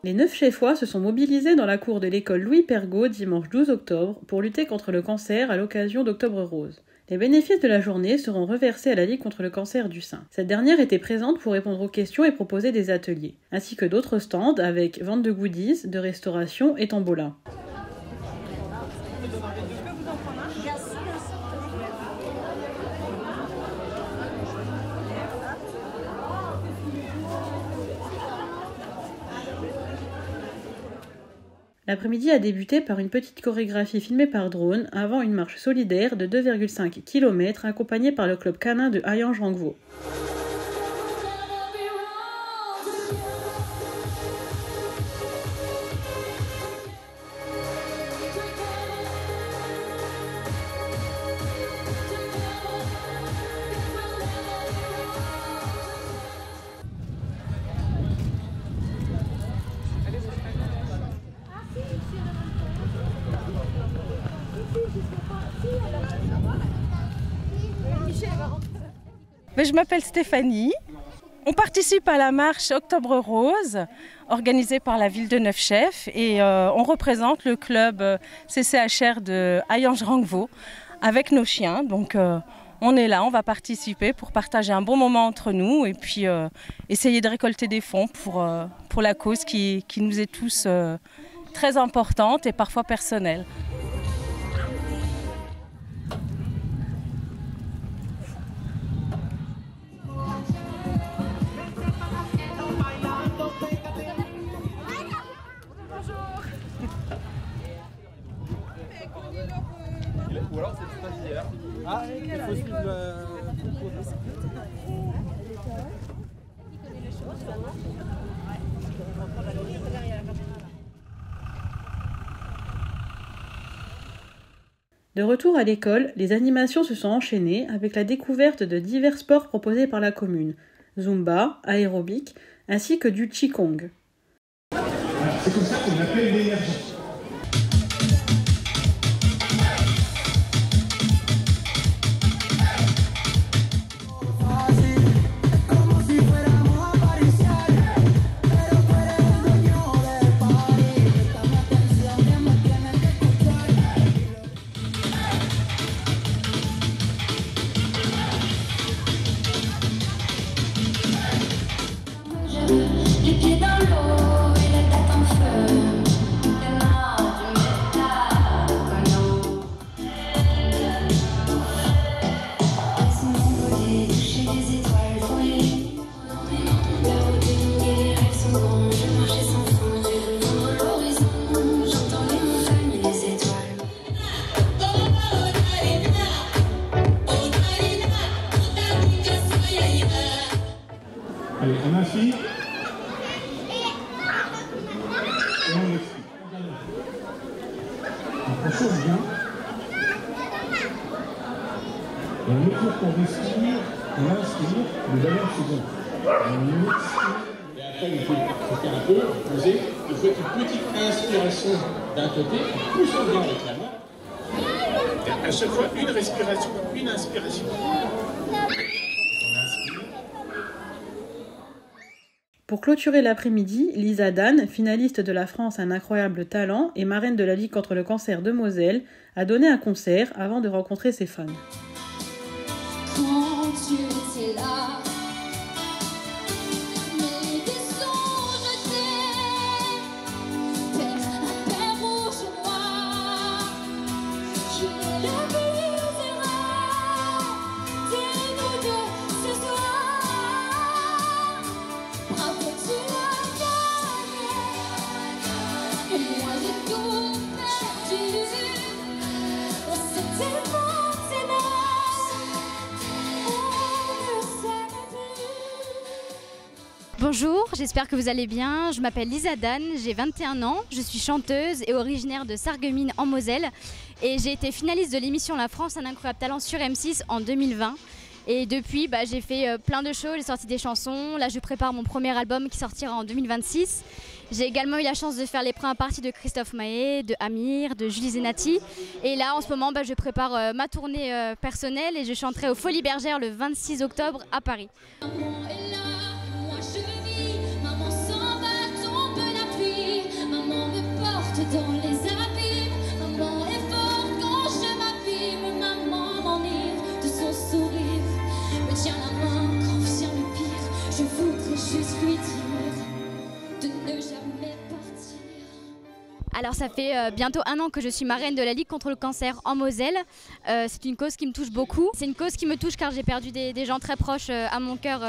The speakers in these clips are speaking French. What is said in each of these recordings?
Les Neufchéfois se sont mobilisés dans la cour de l'école Louis Pergaud dimanche 12 octobre pour lutter contre le cancer à l'occasion d'Octobre Rose. Les bénéfices de la journée seront reversés à la Ligue contre le cancer du sein. Cette dernière était présente pour répondre aux questions et proposer des ateliers, ainsi que d'autres stands avec vente de goodies, de restauration et tombola. L'après-midi a débuté par une petite chorégraphie filmée par drone avant une marche solidaire de 2,5 km accompagnée par le club canin de Hayange-Rangvaux. Je m'appelle Stéphanie. On participe à la marche Octobre Rose organisée par la ville de Neufchef et on représente le club CCHR de Hayange-Rangvaux avec nos chiens. Donc on est là, on va participer pour partager un bon moment entre nous et puis essayer de récolter des fonds pour la cause qui nous est tous très importante et parfois personnelle. Ou alors c'est stagiaire. Ah, il faut suivre le... De retour à l'école, les animations se sont enchaînées avec la découverte de divers sports proposés par la commune, Zumba, aérobic, ainsi que du Qigong. C'est comme ça qu'on appelle l'énergie. Les pieds dans l'eau et la tête en feu. Le nord du métal, laisse-moi voler, toucher les étoiles, voler. Là-haut des lignes et les rêves sont grands. Je marchais sans fin, j'ai devant l'horizon. J'entends les montagnes et les étoiles. Allez, on insiste. Et on explique. On chauffe bien. Et à mesure qu'on respire, on inspire de valeur seconde. On expire. Et après, il faut faire un peu, poser. Il faut une petite inspiration d'un côté, on pousse bien avec la main. À chaque fois, une respiration, une inspiration. Pour clôturer l'après-midi, Lisa Dan, finaliste de la France Un incroyable talent et marraine de la Ligue contre le cancer de Moselle, a donné un concert avant de rencontrer ses fans. Quand tu étais là, mes vaisseaux jetaient un père rouge noir. Je le briserai, c'est nous deux ce soir. Bravo, tu l'as gagné, et moi j'ai tout perdu. C'était mon ténor, on ne savait plus. Bonjour, j'espère que vous allez bien. Je m'appelle Lisa Dan, j'ai 21 ans, je suis chanteuse et originaire de Sarreguemines en Moselle. Et j'ai été finaliste de l'émission La France Un incroyable talent sur M6 en 2020. Et depuis, j'ai fait plein de shows, j'ai sorti des chansons. Là, je prépare mon premier album qui sortira en 2026. J'ai également eu la chance de faire les premières parties de Christophe Maé, de Amir, de Julie Zenati. Et là, en ce moment, je prépare ma tournée personnelle et je chanterai aux Folies Bergères le 26 octobre à Paris. Maman est là, moi je vis, maman s'en va, tombe la pluie. Alors ça fait bientôt 1 an que je suis marraine de la Ligue contre le cancer en Moselle. C'est une cause qui me touche beaucoup. C'est une cause qui me touche car j'ai perdu des gens très proches à mon cœur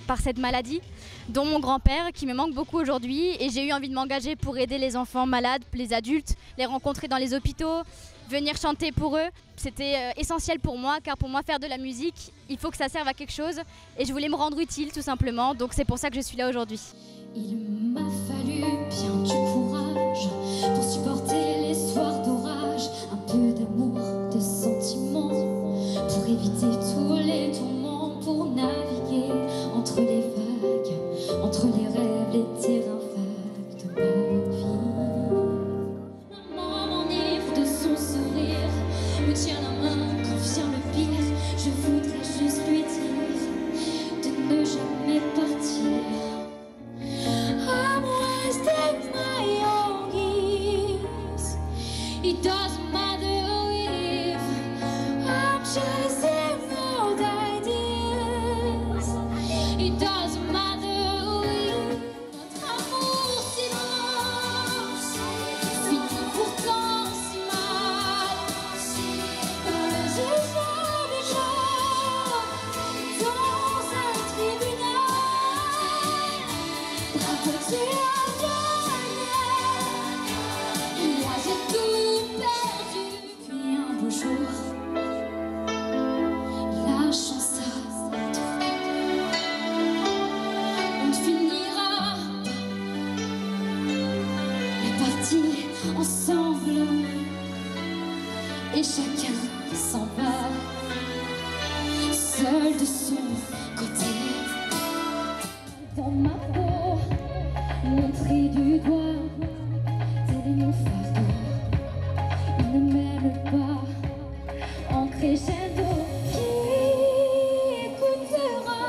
par cette maladie, dont mon grand-père qui me manque beaucoup aujourd'hui. Et j'ai eu envie de m'engager pour aider les enfants malades, les adultes, les rencontrer dans les hôpitaux, venir chanter pour eux. C'était essentiel pour moi car pour moi faire de la musique, il faut que ça serve à quelque chose. Et je voulais me rendre utile tout simplement, donc c'est pour ça que je suis là aujourd'hui. Il m'a fallu bien du courage pour supporter les soirs d'orage, un peu d'amour, de sentiments, pour éviter tous les tourments, pour naviguer entre les vagues, entre les rêves, les terrains vagues de ma vie. Maman m'enivre de son sourire, me tient la main quand vient le pire. Je voudrais juste lui dire de ne jamais partir. I'm wasting my own years. It doesn't matter if I'm chasing old ideas. It doesn't matter if notre amour s'immense finit pourtant si mal. Dans le jugement des gens dans un tribunal. Tu as gagné, moi j'ai tout perdu. Puis un beau jour, la chance a tourné. On finira la partie ensemble et chacun s'en va, seul de son côté. Dans ma peau, montrer du doigt, tel est mon fardeau. Il ne m'aime pas en crescendo. Qui écoutera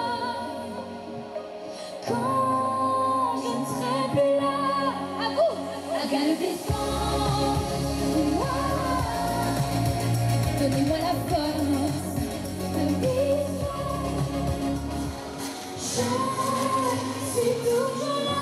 quand je ne serai plus là? À vous, à galoper sans. Donnez-moi la force de vivre. Je suis toujours là.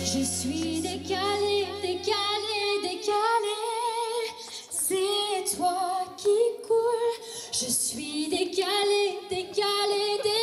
Je suis décalée, décalée, décalée. C'est toi qui coule. Je suis décalée, décalée, décalée.